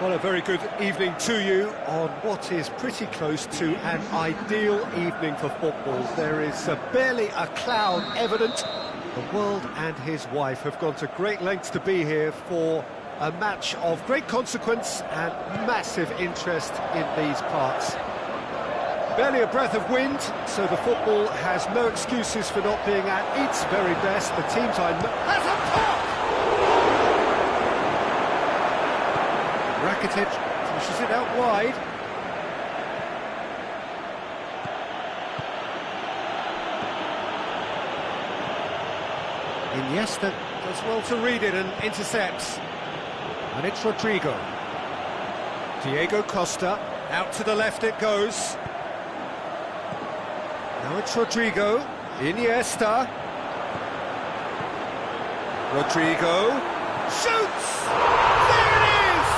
Well, a very good evening to you on what is pretty close to an ideal evening for football. There is barely a cloud evident. The world and his wife have gone to great lengths to be here for a match of great consequence and massive interest in these parts. Barely a breath of wind, so the football has no excuses for not being at its very best. The teams I know... Has a pop! Rakitic pushes it out wide. Iniesta does well to read it and intercepts. And it's Rodrigo. Diego Costa, out to the left it goes. Now it's Rodrigo, Iniesta. Rodrigo shoots! There it is!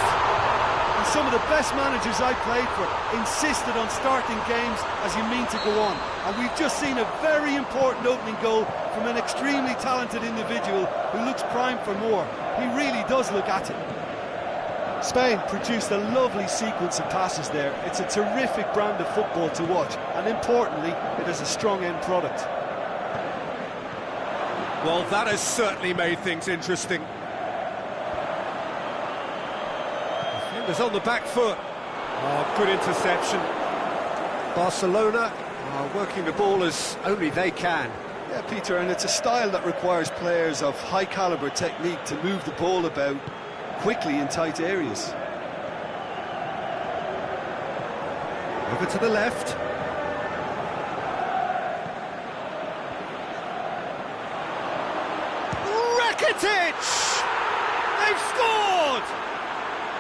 And some of the best managers I played for insisted on starting games as you mean to go on. And we've just seen a very important opening goal from an extremely talented individual who looks primed for more. He really does look at it. Spain produced a lovely sequence of passes there. It's a terrific brand of football to watch, and importantly, it has a strong end product. Well, that has certainly made things interesting. Defenders on the back foot. Oh, good interception. Barcelona are working the ball as only they can. Yeah, Peter, and it's a style that requires players of high-caliber technique to move the ball about quickly in tight areas. Over to the left. Rakitic! They've scored!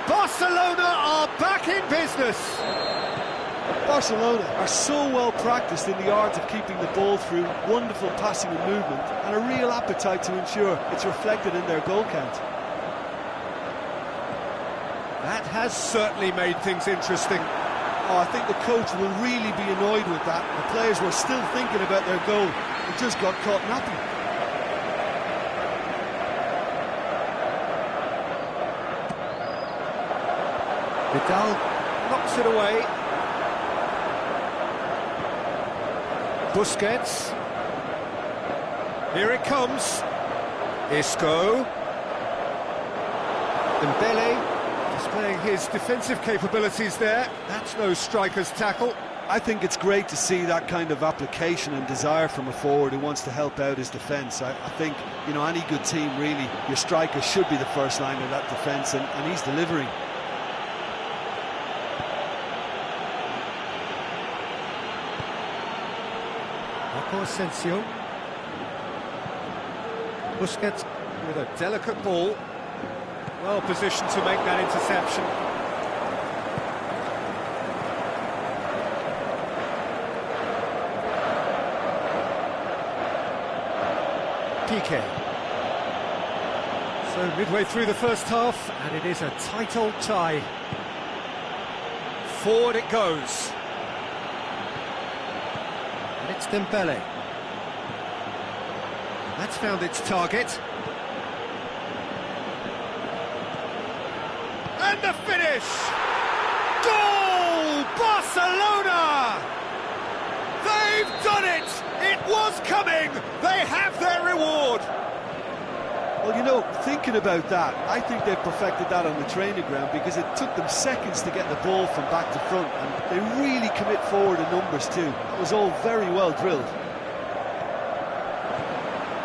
Barcelona are back in business. Barcelona are so well practiced in the art of keeping the ball through, wonderful passing and movement, and a real appetite to ensure it's reflected in their goal count. That has certainly made things interesting. Oh, I think the coach will really be annoyed with that. The players were still thinking about their goal. It just got caught napping. Vidal knocks it away. Busquets. Here it comes. Isco. Dembele. Displaying his defensive capabilities there. That's no striker's tackle. I think it's great to see that kind of application and desire from a forward who wants to help out his defence. I think, you know, any good team, really, your striker should be the first line of that defence, and he's delivering. Marco Asensio. Busquets with a delicate ball. Well positioned to make that interception. Piqué. So midway through the first half, and it is a tight old tie. Forward it goes. And it's Dembele. That's found its target. And the finish! Goal! Barcelona! They've done it! It was coming! They have their reward! Well, you know, thinking about that, I think they've perfected that on the training ground because it took them seconds to get the ball from back to front, and they really commit forward in numbers too. It was all very well drilled.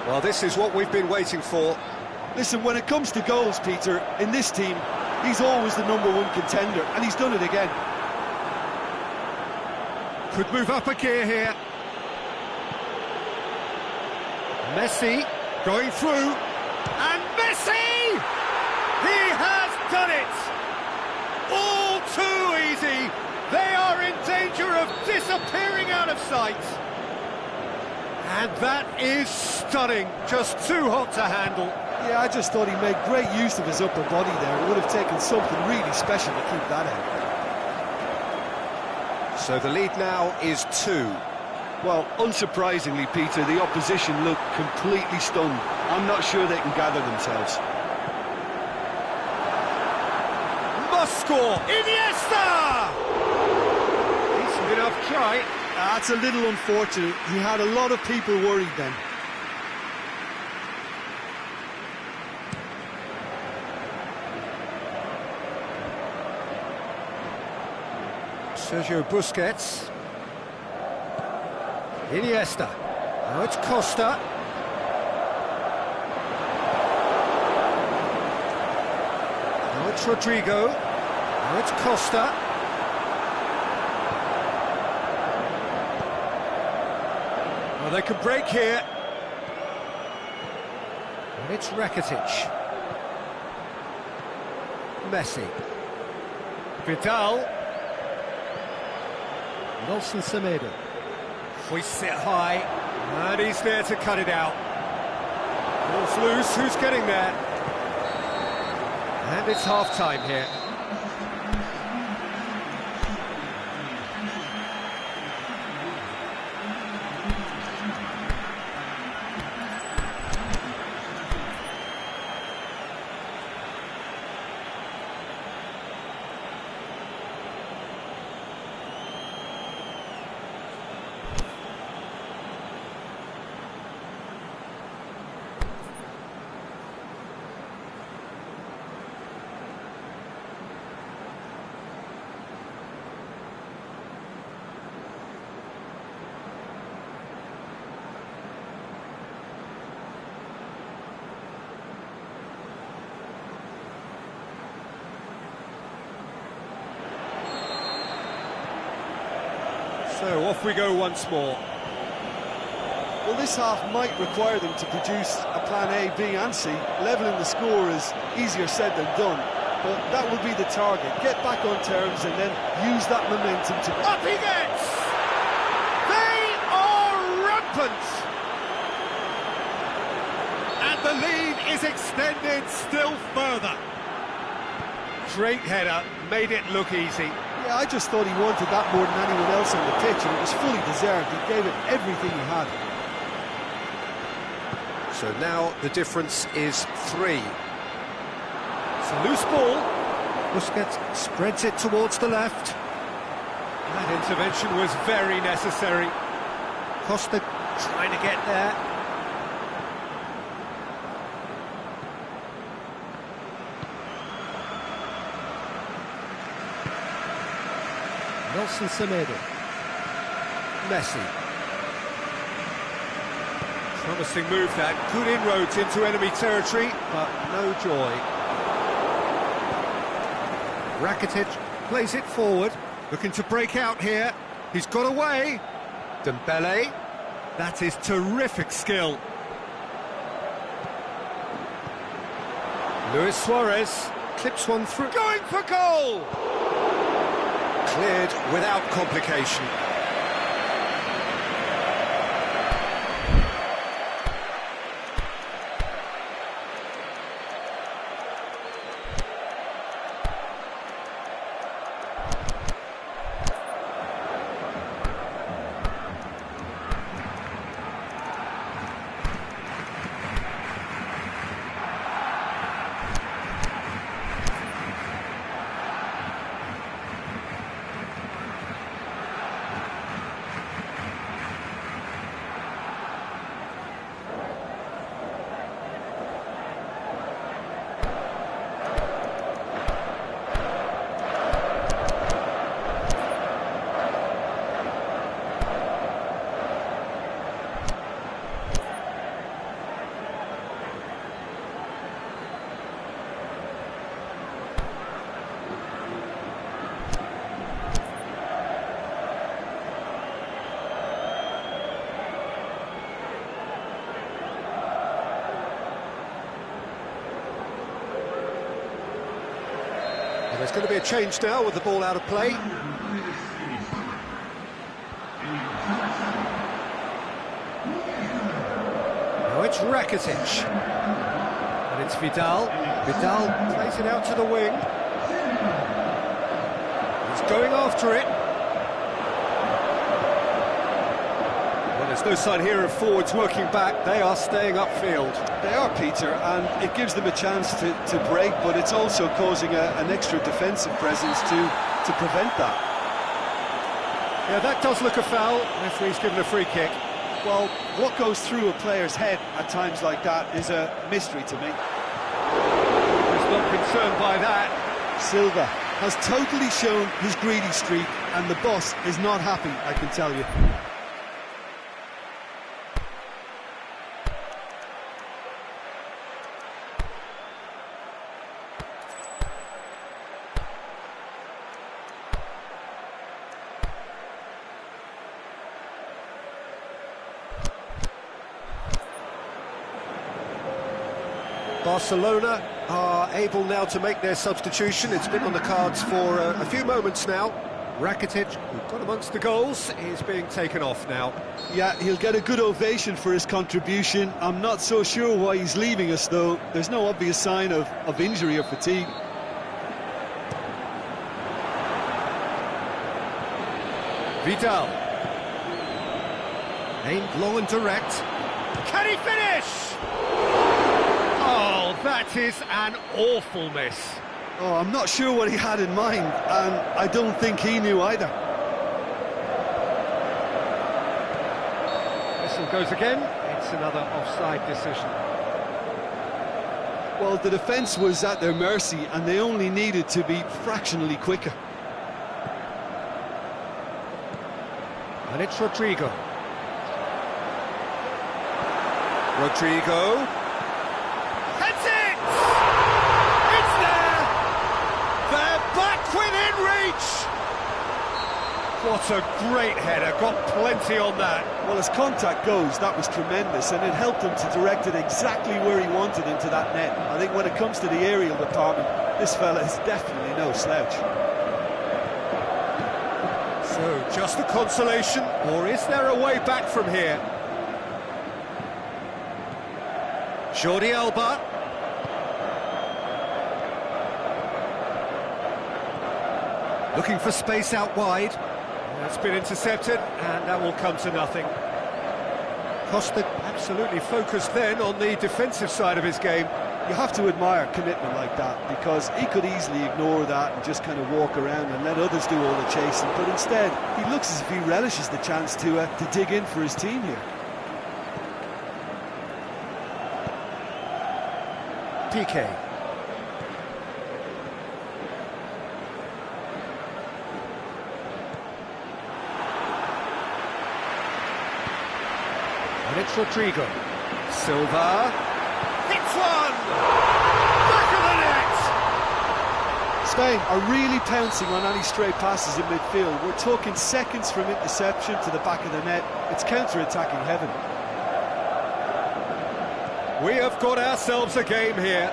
Well, this is what we've been waiting for. Listen, when it comes to goals, Peter, in this team, he's always the #1 contender, and he's done it again. Could move up a gear here. Messi going through. And Messi! He has done it! All too easy. They are in danger of disappearing out of sight. And that is stunning. Just too hot to handle. Yeah, I just thought he made great use of his upper body there. It would have taken something really special to keep that out. So the lead now is 2. Well, unsurprisingly, Peter, the opposition look completely stunned. I'm not sure they can gather themselves. must score. Iniesta! Decent enough try. That's a little unfortunate. He had a lot of people worried then. Sergio Busquets. Iniesta. Now it's Costa. Now it's Rodrigo. Now it's Costa. Well, they can break here. And it's Rakitic. Messi. Vidal. Nelson Semedo. Hoists it high, and he's there to cut it out. Ball's loose, who's getting there? And it's half-time here. So off we go once more. Well, this half might require them to produce a plan A, B and C. Levelling the score is easier said than done, but that will be the target. Get back on terms and then use that momentum to... Up he gets! They are rampant! And the lead is extended still further. Great header, made it look easy. Yeah, I just thought he wanted that more than anyone else on the pitch, and it was fully deserved. He gave it everything he had. So now the difference is 3. It's a loose ball. Busquets spreads it towards the left. That intervention was very necessary. Costa trying to get there. Nelson Semedo. Messi. Promising move that. Good inroads into enemy territory, but no joy. Rakitic plays it forward, looking to break out here. He's got away. Dembele. That is terrific skill. Luis Suarez clips one through. Going for goal! Cleared without complication. And there's going to be a change now with the ball out of play. Now it's Rakitic. And it's Vidal. Vidal plays it out to the wing. He's going after it. Well, There's no sign here of forwards working back, they are staying upfield. They are, Peter, and it gives them a chance to break, but it's also causing an extra defensive presence to prevent that. Yeah, that does look a foul. Referee's given a free kick. Well, what goes through a player's head at times like that is a mystery to me. He's not concerned by that. Silva has totally shown his greedy streak, and the boss is not happy, I can tell you. Barcelona are able now to make their substitution. It's been on the cards for a few moments now. Rakitic, who got amongst the goals, is being taken off now. Yeah, he'll get a good ovation for his contribution. I'm not so sure why he's leaving us, though. There's no obvious sign of injury or fatigue. Vidal. Aimed low and direct. Can he finish? Oh, that is an awful miss. Oh, I'm not sure what he had in mind, and I don't think he knew either. Whistle goes again. It's another offside decision. Well, the defence was at their mercy, and they only needed to be fractionally quicker. And it's Rodrigo. Rodrigo. Heads it! It's there! They're back within reach! What a great header, got plenty on that. Well, as contact goes, that was tremendous, and it helped him to direct it exactly where he wanted into that net. I think when it comes to the aerial department, this fella is definitely no slouch. So, just a consolation, or is there a way back from here? Jordi Alba. Looking for space out wide. It's been intercepted, and that will come to nothing. Costa absolutely focused then on the defensive side of his game. You have to admire commitment like that, because he could easily ignore that and just kind of walk around and let others do all the chasing, but instead he looks as if he relishes the chance to dig in for his team here. PK. And it's Rodrigo. Silva. Hits one! Back of the net! Spain are really pouncing on any stray passes in midfield. We're talking seconds from interception to the back of the net. It's counter-attacking heaven. We have got ourselves a game here.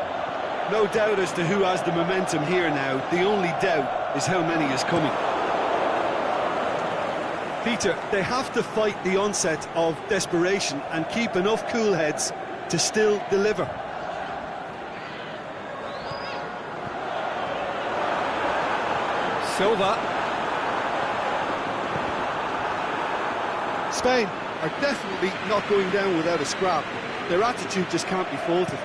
No doubt as to who has the momentum here now. The only doubt is how many is coming. Peter, they have to fight the onset of desperation and keep enough cool heads to still deliver. Silva. Spain are definitely not going down without a scrap. Their attitude just can't be faulted.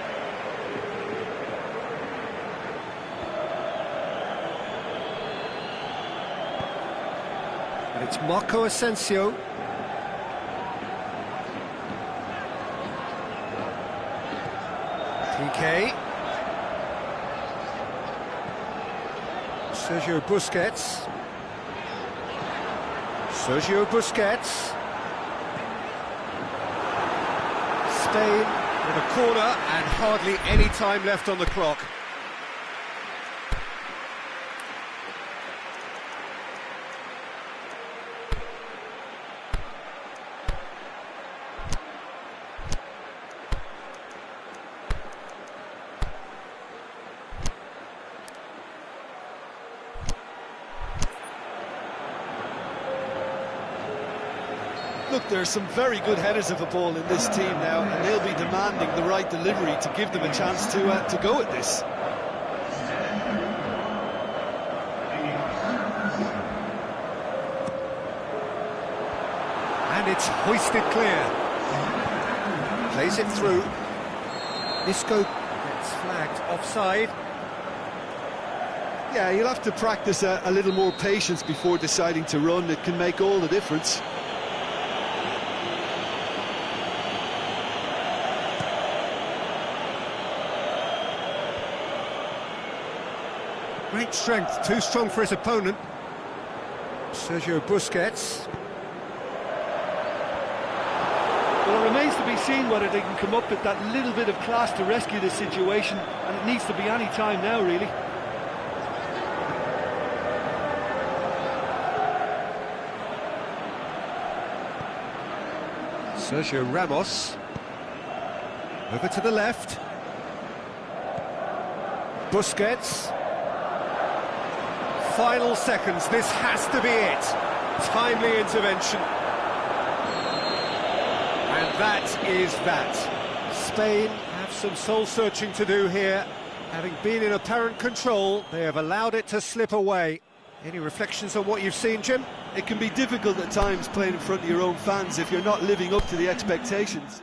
And it's Marco Asensio. PK. Sergio Busquets. Sergio Busquets. Spain with a corner and hardly any time left on the clock. Look, there are some very good headers of a ball in this team now, and they'll be demanding the right delivery to give them a chance to go at this. And And it's hoisted clear. Plays it through. Isco gets flagged offside. Yeah, you'll have to practice a little more patience before deciding to run. It can make all the difference. Great strength, too strong for his opponent. Sergio Busquets. Well, it remains to be seen whether they can come up with that little bit of class to rescue this situation, and it needs to be any time now, really. Sergio Ramos. Over to the left. Busquets. Final seconds, this has to be it. Timely intervention. And that is that. Spain have some soul-searching to do here. Having been in apparent control, they have allowed it to slip away. Any reflections on what you've seen, Jim? It can be difficult at times playing in front of your own fans if you're not living up to the expectations.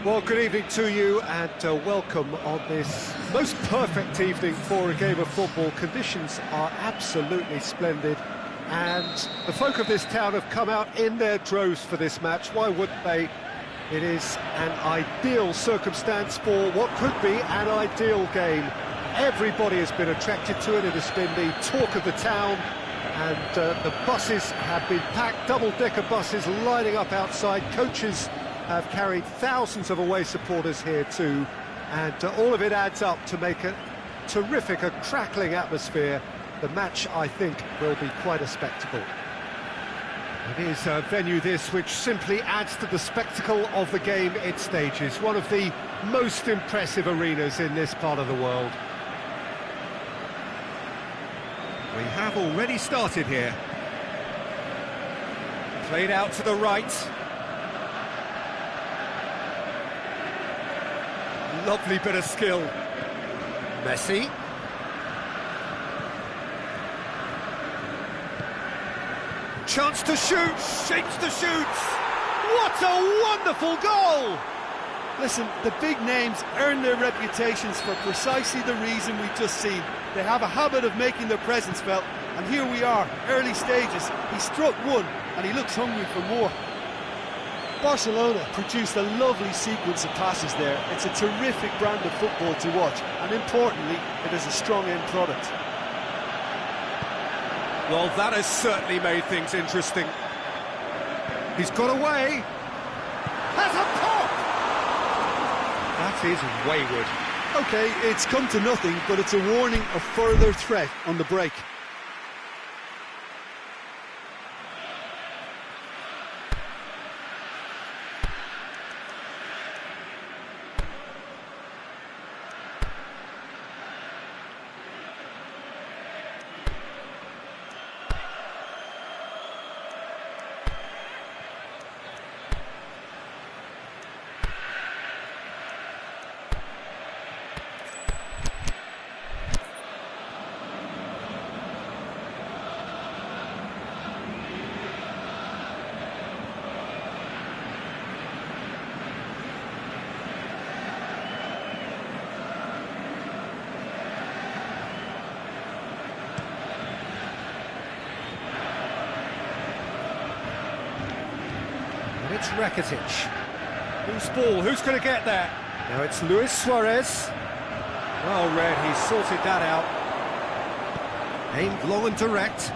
Well, good evening to you and welcome on this most perfect evening for a game of football. Conditions are absolutely splendid and the folk of this town have come out in their droves for this match. Why wouldn't they? It is an ideal circumstance for what could be an ideal game. Everybody has been attracted to it. It has been the talk of the town, and the buses have been packed, double-decker buses lining up outside. Coaches have carried thousands of away supporters here too, and all of it adds up to make a terrific, a crackling atmosphere. The match, I think, will be quite a spectacle. It is a venue this which simply adds to the spectacle of the game it stages. One of the most impressive arenas in this part of the world. We have already started here. Played out to the right. Lovely bit of skill. Messi. Chance to shoot, shapes to shoot. What a wonderful goal! Listen, the big names earn their reputations for precisely the reason we've just seen. They have a habit of making their presence felt, and here we are, early stages. He struck one, and he looks hungry for more. Barcelona produced a lovely sequence of passes there. It's a terrific brand of football to watch, and importantly, it is a strong end product. Well, that has certainly made things interesting. He's got away. Has a pop! That is wayward. OK, it's come to nothing, but it's a warning of further threat on the break. It's Rakitic. Who's ball? Who's going to get there? Now it's Luis Suarez. Well read, he sorted that out. Aimed long and direct.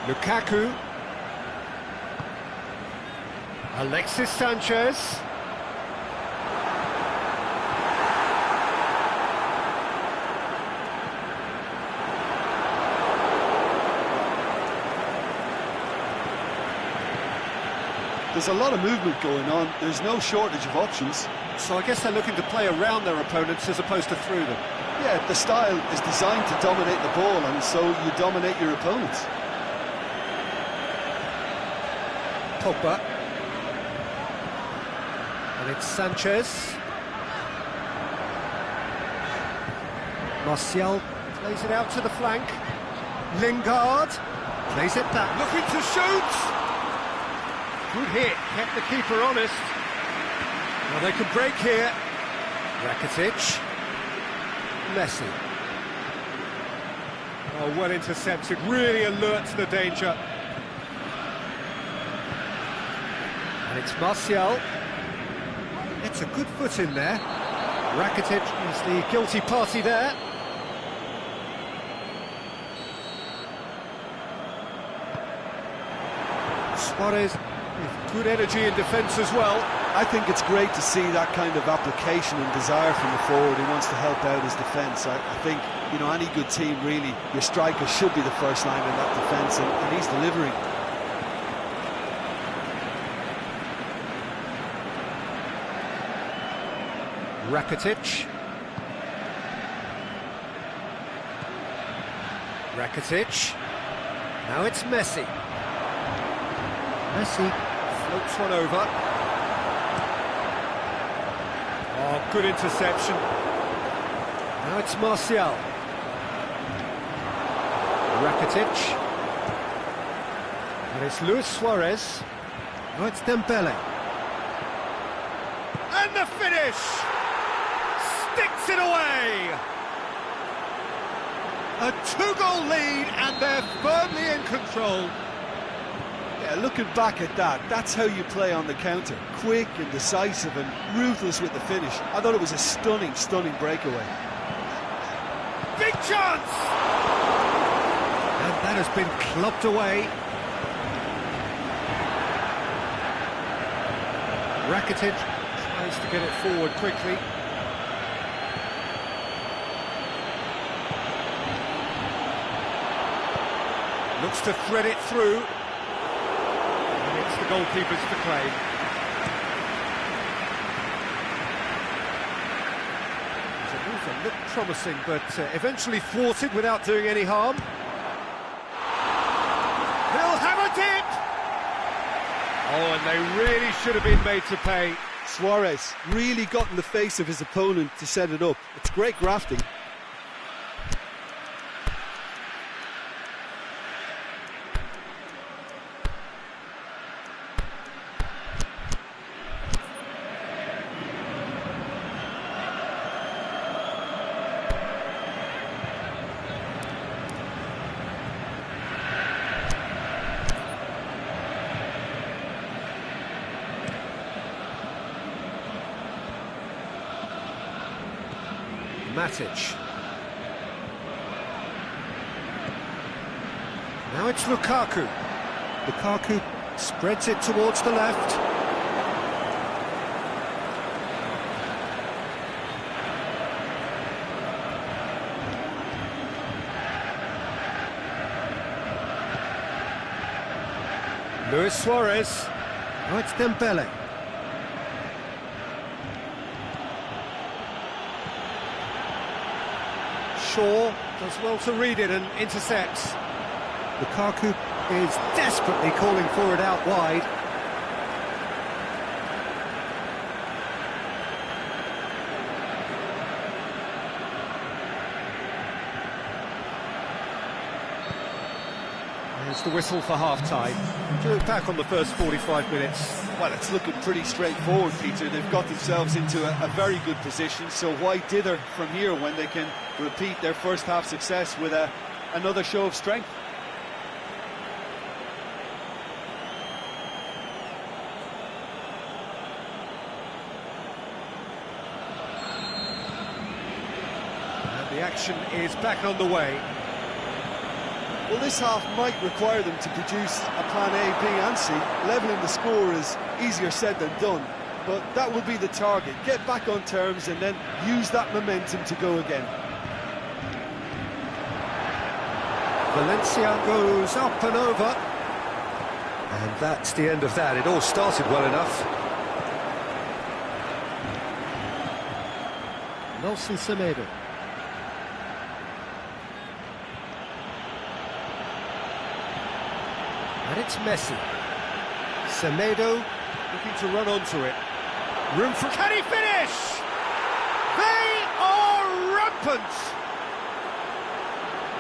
Lukaku. Alexis Sanchez. There's a lot of movement going on. There's no shortage of options. So I guess they're looking to play around their opponents as opposed to through them. Yeah, the style is designed to dominate the ball, and so you dominate your opponents. Pogba. And it's Sanchez. Martial plays it out to the flank. Lingard plays it back. Looking to shoot! Good hit, kept the keeper honest. Well, they can break here. Rakitic. Messi. Oh, well intercepted, really alert to the danger. And it's Martial. It's a good foot in there. Rakitic is the guilty party there. Suarez with good energy in defence as well. I think it's great to see that kind of application and desire from the forward who wants to help out his defence. I think, you know, any good team really, your striker should be the first line in that defence, and he's delivering. Rakitic. Rakitic. Now it's Messi. Messi floats one over. Oh, good interception. Now it's Martial. Rakitic. And it's Luis Suarez. Now it's Dembele. And the finish! Sticks it away! A two-goal lead, and they're firmly in control. Yeah, looking back at that, that's how you play on the counter. Quick and decisive and ruthless with the finish. I thought it was a stunning, stunning breakaway. Big chance! And that has been clubbed away. Rakitic tries to get it forward quickly. Looks to thread it through. And it's the goalkeepers to claim. The move that looked promising, but eventually thwarted without doing any harm. He'll have a dip! Oh, and they really should have been made to pay. Suarez really got in the face of his opponent to set it up. It's great grafting. Matic. Now it's Lukaku. Lukaku spreads it towards the left. Luis Suarez. Now it's Dembele. Shaw does well to read it and intercepts. Lukaku is desperately calling for it out wide. There's the whistle for half-time. To look back on the first 45 minutes. Well, it's looking pretty straightforward, Peter. They've got themselves into a very good position, so why dither from here when they can repeat their first half success with another show of strength? And the action is back on the way. Well, this half might require them to produce a plan A, B and C. Levelling the score is easier said than done, but that will be the target. Get back on terms and then use that momentum to go again. Valencia goes up and over. And that's the end of that. It all started well enough. Nelson Semedo. And it's Messi. Semedo looking to run onto it. Room for... Can he finish? They are rampant!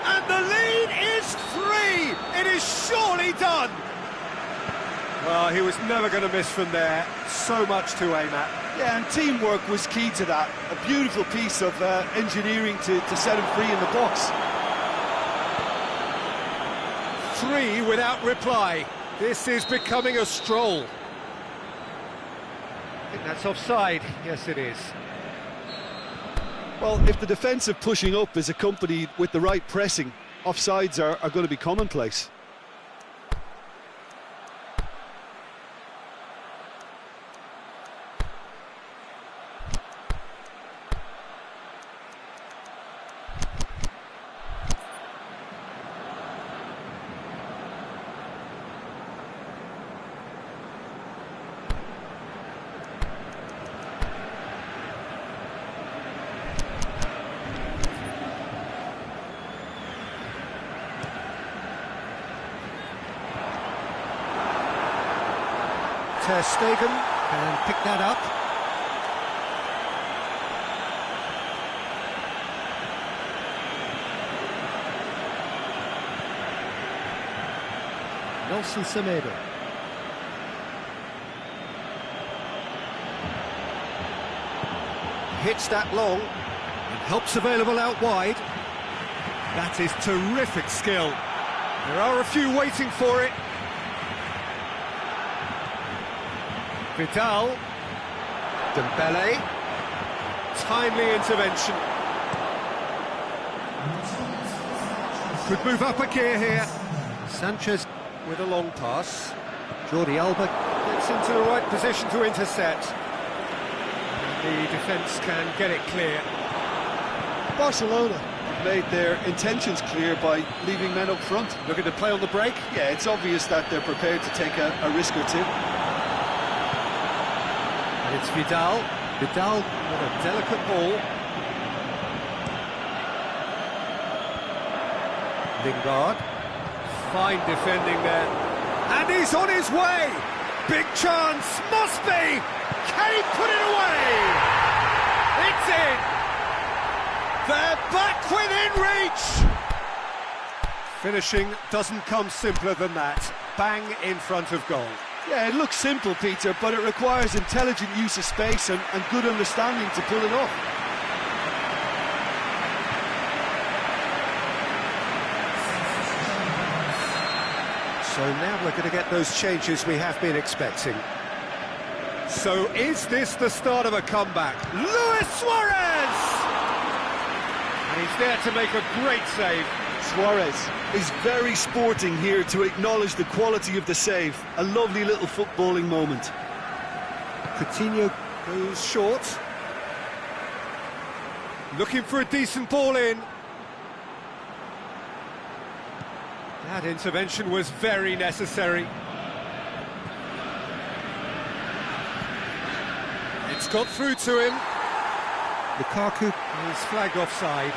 And the lead is 3! It is surely done! Well, he was never going to miss from there. So much to aim at. Yeah, and teamwork was key to that. A beautiful piece of engineering to set him free in the box. 3 without reply. This is becoming a stroll. I think that's offside. Yes, it is. Well, if the defensive pushing up is accompanied with the right pressing, offsides are going to be commonplace. Ter Stegen can pick that up. Nelson Semedo. hits that long and helps available out wide. That is terrific skill. There are a few waiting for it. Vidal. Dembele. Timely intervention. Could move up a gear here. Sanchez with a long pass. Jordi Alba gets into the right position to intercept. The defence can get it clear. Barcelona made their intentions clear by leaving men up front. Looking to play on the break. Yeah, it's obvious that they're prepared to take a risk or two. And it's Vidal. Vidal with a delicate ball. Lingard. Fine defending there. And he's on his way! Big chance, must be! Can he put it away? It's in! They're back within reach! Finishing doesn't come simpler than that. Bang in front of goal. Yeah, it looks simple, Peter, but it requires intelligent use of space and good understanding to pull it off. So now we're going to get those changes we have been expecting. So is this the start of a comeback? Luis Suarez! And he's there to make a great save. Suarez is very sporting here to acknowledge the quality of the save. A lovely little footballing moment. Coutinho goes short. Looking for a decent ball in. That intervention was very necessary. It's got through to him. Lukaku is flagged offside.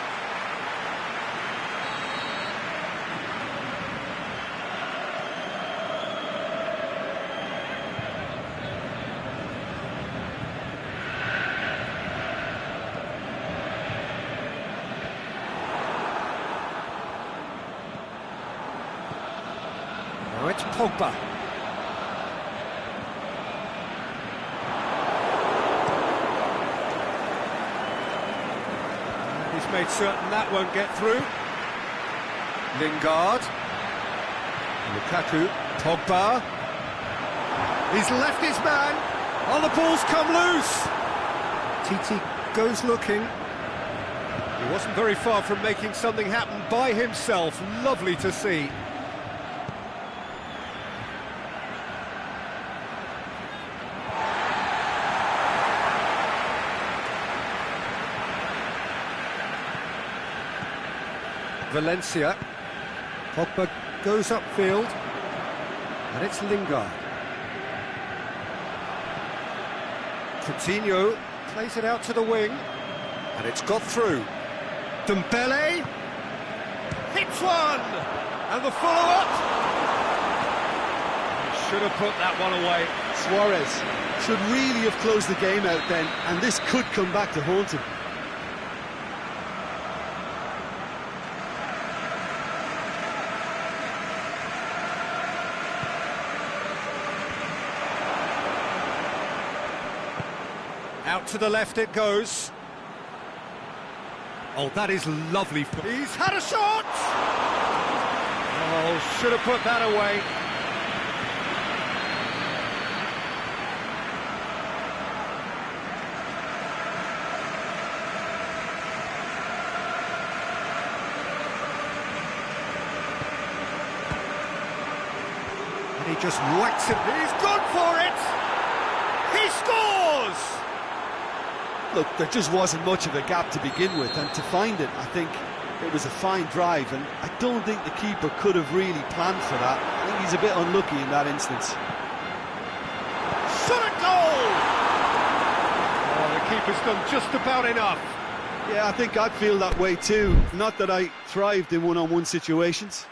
Now it's Pogba. And he's made certain that won't get through. Lingard. Lukaku. Pogba. He's left his man. Oh, the ball's come loose. Titi goes looking. He wasn't very far from making something happen by himself. Lovely to see. Valencia. Pogba goes upfield, and it's Lingard. Coutinho plays it out to the wing, and it's got through. Dembele hits one, and the follow-up. Should have put that one away. Suarez should really have closed the game out then, and this could come back to haunt him. Out to the left it goes. Oh, that is lovely. He's had a shot! Oh, should have put that away. And he just whacks it. He's gone for it! He scores! Look, there just wasn't much of a gap to begin with, and to find it, I think it was a fine drive, and I don't think the keeper could have really planned for that. I think he's a bit unlucky in that instance. Shot at goal! Oh, the keeper's done just about enough. Yeah, I think I'd feel that way too. Not that I thrived in one-on-one situations.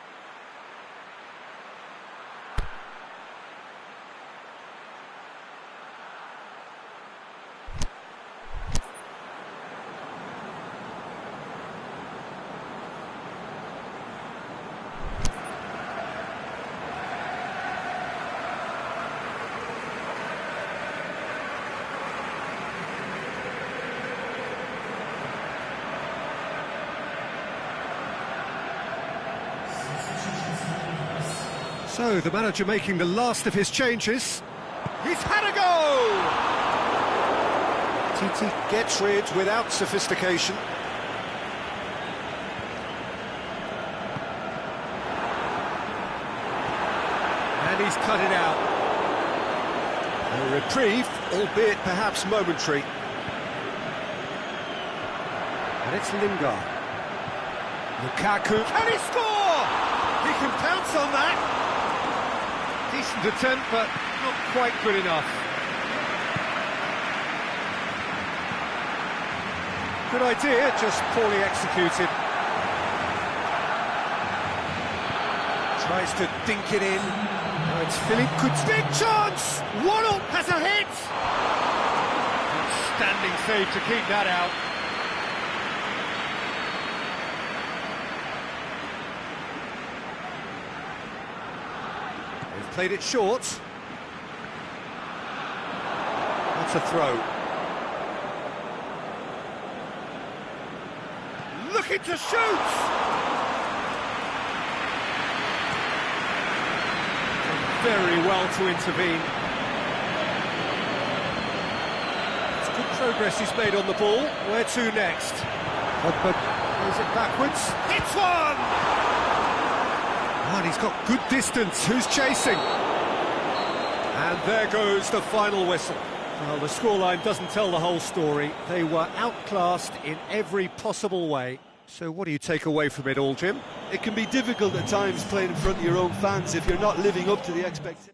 So, the manager making the last of his changes. He's had a go! Titi gets rid without sophistication. And he's cut it out. A reprieve, albeit perhaps momentary. And it's Lingard. Lukaku, can he score? He can pounce on that. Decent attempt, but not quite good enough. Good idea, just poorly executed. Tries to dink it in. Now it's Philippe Coutinho. Big chance! Waddle has a hit! Outstanding save to keep that out. They've played it short. That's a throw. Looking to shoot! Very well to intervene. It's good progress he's made on the ball. Where to next? Pogba plays it backwards. Hits one! Oh, and he's got good distance. Who's chasing? And there goes the final whistle. Well, the scoreline doesn't tell the whole story. They were outclassed in every possible way. So what do you take away from it all, Jim? It can be difficult at times playing in front of your own fans if you're not living up to the expectations.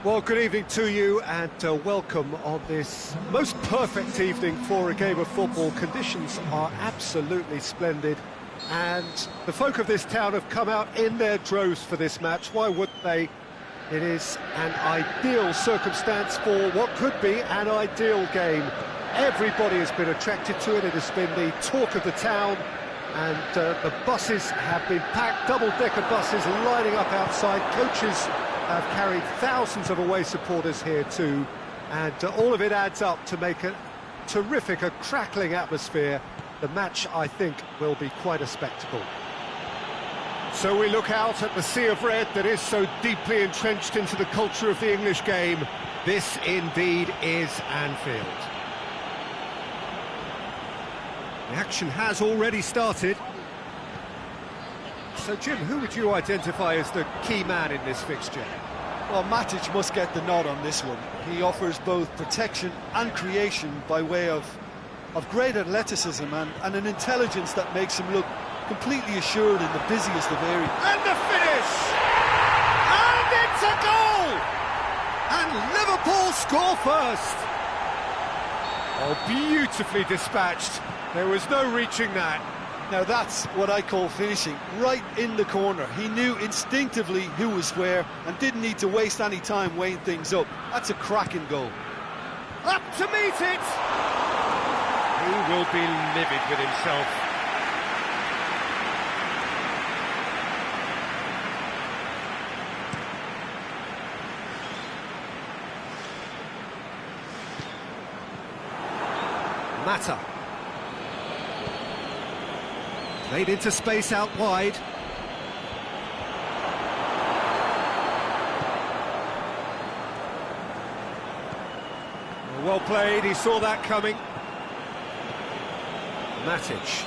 Well, good evening to you and welcome on this most perfect evening for a game of football. Conditions are absolutely splendid and the folk of this town have come out in their droves for this match. Why wouldn't they? It is an ideal circumstance for what could be an ideal game. Everybody has been attracted to it. It has been the talk of the town, and the buses have been packed, double-decker buses lining up outside. Coaches have carried thousands of away supporters here too, and all of it adds up to make a terrific, a crackling atmosphere. The match, I think, will be quite a spectacle. So we look out at the sea of red that is so deeply entrenched into the culture of the English game. This indeed is Anfield. The action has already started. So, Jim, who would you identify as the key man in this fixture? Well, Matic must get the nod on this one. He offers both protection and creation by way of great athleticism and an intelligence that makes him look completely assured in the busiest of areas. And the finish! And it's a goal! And Liverpool score first! Oh, beautifully dispatched. There was no reaching that. Now that's what I call finishing, right in the corner. He knew instinctively who was where and didn't need to waste any time weighing things up. That's a cracking goal. Up to meet it! He will be livid with himself. Mata. Played into space out wide. Well played, he saw that coming. Matic.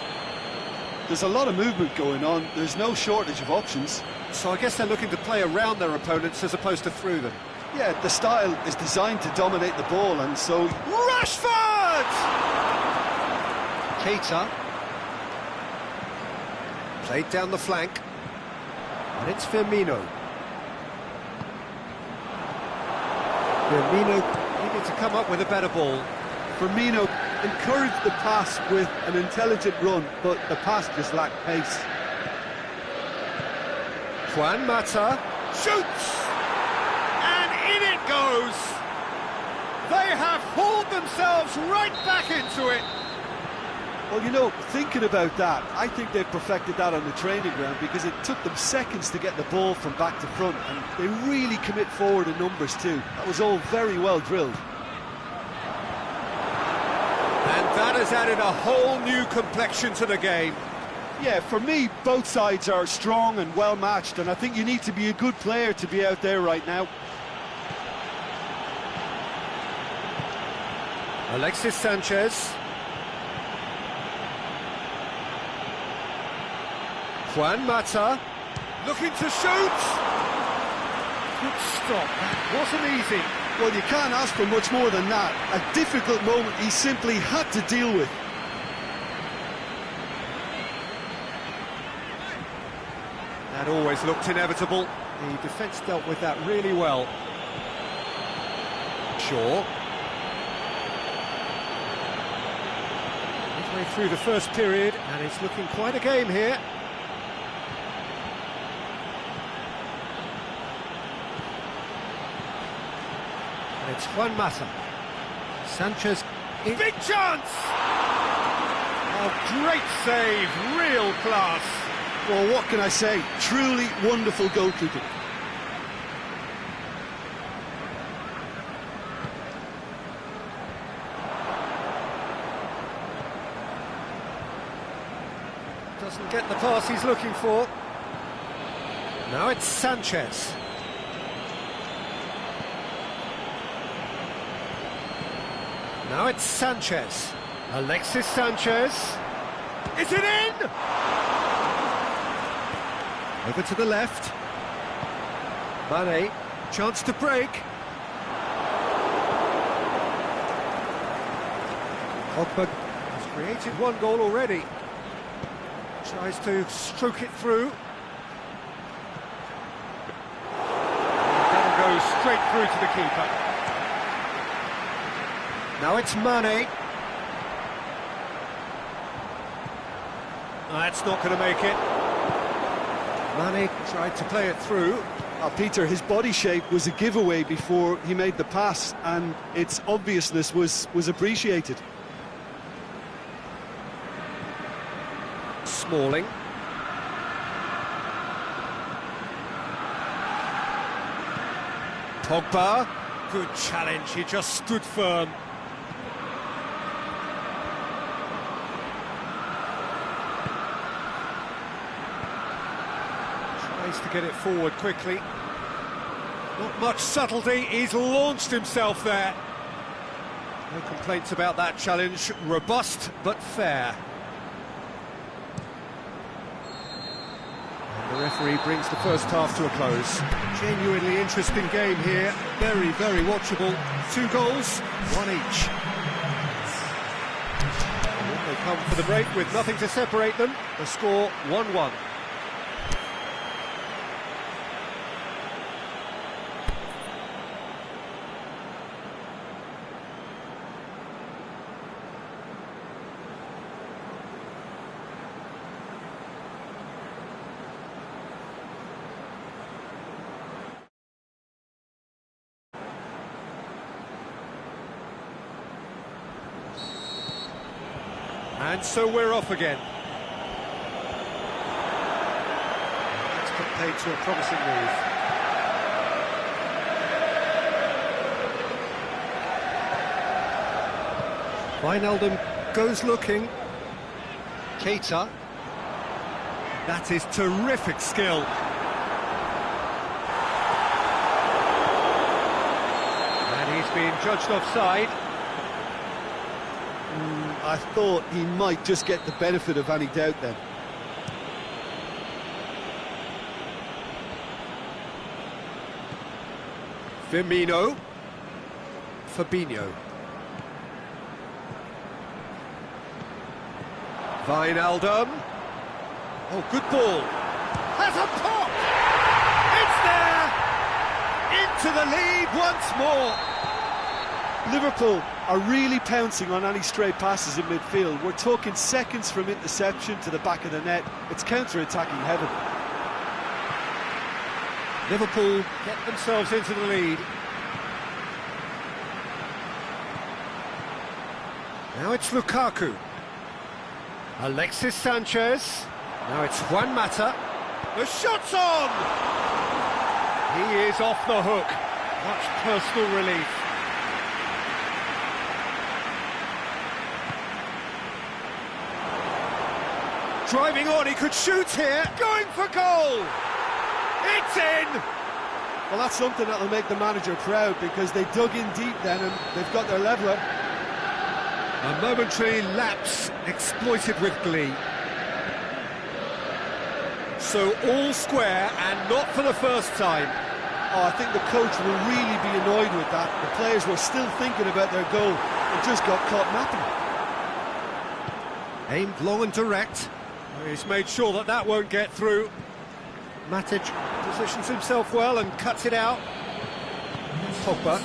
There's a lot of movement going on, there's no shortage of options. So I guess they're looking to play around their opponents as opposed to through them. Yeah, the style is designed to dominate the ball, and so... Rashford! Keita. Played down the flank. And it's Firmino. Firmino needed to come up with a better ball. Firmino encouraged the pass with an intelligent run, but the pass just lacked pace. Juan Mata shoots! And in it goes! They have hauled themselves right back into it! Well, you know, thinking about that, I think they've perfected that on the training ground because it took them seconds to get the ball from back to front, and they really commit forward in numbers too. That was all very well drilled. And that has added a whole new complexion to the game. Yeah, for me, both sides are strong and well matched, and I think you need to be a good player to be out there right now. Alexis Sanchez. Juan Mata, looking to shoot! Good stop, that wasn't easy. Well, you can't ask for much more than that. A difficult moment he simply had to deal with. That always looked inevitable. The defence dealt with that really well. Shaw. Midway through the first period, and it's looking quite a game here. It's Juan Mata. Sanchez. Big chance! Oh, great save, real class. Well, what can I say? Truly wonderful goalkeeping. Doesn't get the pass he's looking for. Now it's Sanchez. Now it's Sanchez. Alexis Sanchez. Is it in? Over to the left. Mane, chance to break. Pogba has created one goal already. Tries to stroke it through. And that goes straight through to the keeper. Now it's Mane. That's not going to make it. Mane tried to play it through. Peter, his body shape was a giveaway before he made the pass, and its obviousness was appreciated. Smalling. Pogba. Good challenge, he just stood firm. To get it forward quickly. Not much subtlety, he's launched himself there. No complaints about that challenge, robust but fair. And the referee brings the first half to a close. Genuinely interesting game here, very, very watchable. 2 goals, 1 each. And they come for the break with nothing to separate them. The score 1-1. And so we're off again. That's compared to a promising move. Wijnaldum goes looking. Keita. That is terrific skill. And he's being judged offside. I thought he might just get the benefit of any doubt then. Firmino. Fabinho. Wijnaldum. Oh, good ball. Has a pop! It's there! Into the lead once more. Liverpool are really pouncing on any stray passes in midfield. We're talking seconds from interception to the back of the net. It's counter-attacking heaven. Liverpool get themselves into the lead. Now it's Lukaku. Alexis Sanchez. Now it's Juan Mata. The shot's on! He is off the hook. Much personal relief. Driving on, he could shoot here, going for goal! It's in! Well, that's something that'll make the manager proud, because they dug in deep then and they've got their leveller. A momentary lapse exploited with glee. So all square, and not for the first time. Oh, I think the coach will really be annoyed with that. The players were still thinking about their goal and just got caught napping. Aimed low and direct. He's made sure that that won't get through. Matic positions himself well and cuts it out. Pogba.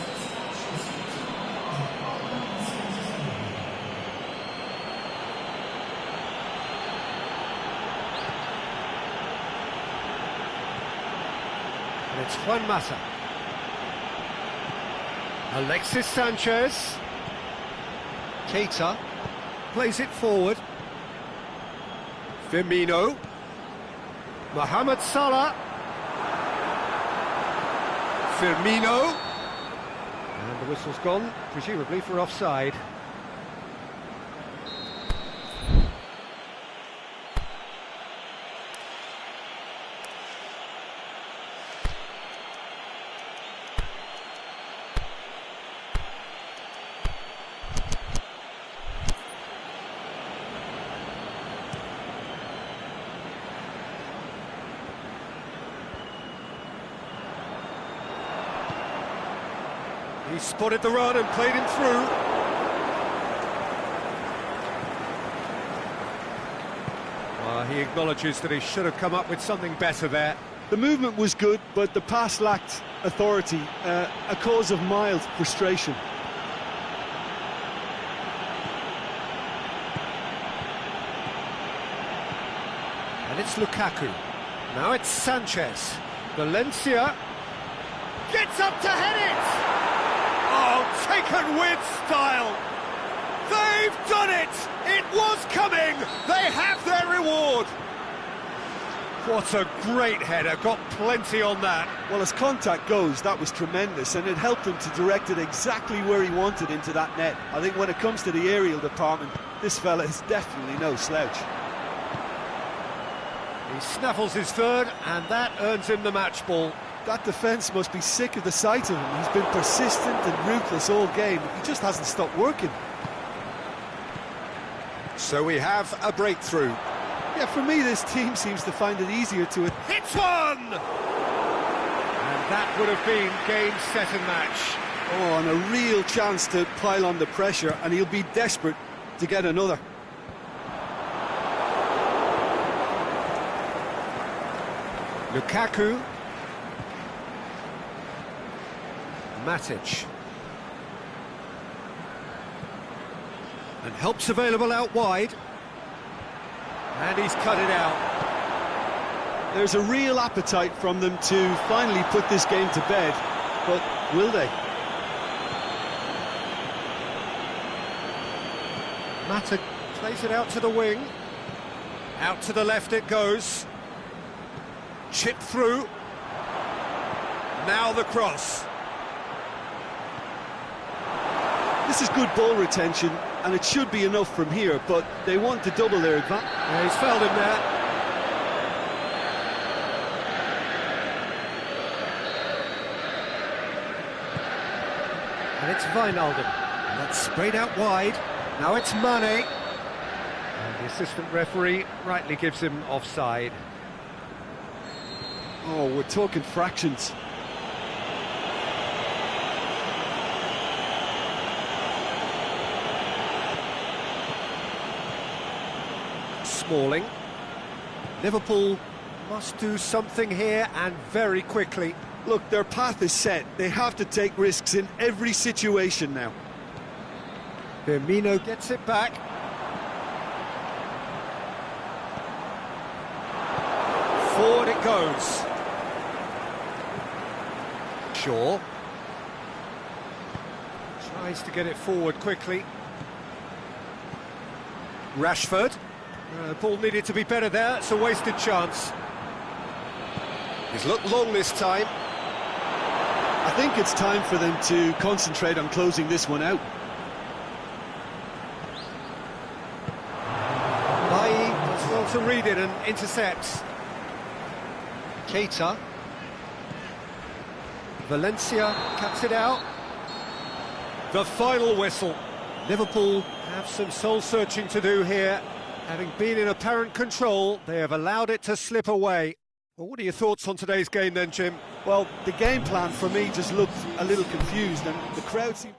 And it's Juan Mata. Alexis Sanchez. Keita plays it forward. Firmino. Mohamed Salah. Firmino. And the whistle's gone, presumably for offside. He spotted the run and played him through. He acknowledges that he should have come up with something better there. The movement was good, but the pass lacked authority, a cause of mild frustration. And it's Lukaku. Now it's Sanchez. Valencia gets up to head it! Oh, taken with style! They've done it! It was coming! They have their reward! What a great header, got plenty on that. Well, as contact goes, that was tremendous, and it helped him to direct it exactly where he wanted into that net. I think when it comes to the aerial department, this fella is definitely no slouch. He snaffles his third, and that earns him the match ball. That defence must be sick of the sight of him. He's been persistent and ruthless all game. He just hasn't stopped working. So we have a breakthrough. Yeah, for me, this team seems to find it easier to... Hits one! And that would have been game, set and match. Oh, and a real chance to pile on the pressure, and he'll be desperate to get another. Lukaku. Matic. And help's available out wide. And he's cut it out. There's a real appetite from them to finally put this game to bed, but will they? Matic plays it out to the wing. Out to the left it goes. Chip through. Now the cross. This is good ball retention, and it should be enough from here, but they want to double their advantage. Yeah, he's fouled him there. And it's Wijnaldum. That's sprayed out wide. Now it's Mane. And the assistant referee rightly gives him offside. Oh, we're talking fractions. Smalling. Liverpool must do something here, and very quickly. Look, their path is set. They have to take risks in every situation now. Firmino gets it back. Forward it goes. Shaw tries to get it forward quickly. Rashford. Ball needed to be better there. It's a wasted chance. He's looked long this time. I think it's time for them to concentrate on closing this one out. Bailly does well to read it and intercepts. Keita. Valencia cuts it out. The final whistle. Liverpool have some soul-searching to do here. Having been in apparent control, they have allowed it to slip away. Well, what are your thoughts on today's game then, Jim? Well, the game plan for me just looked a little confused, and the crowd seemed...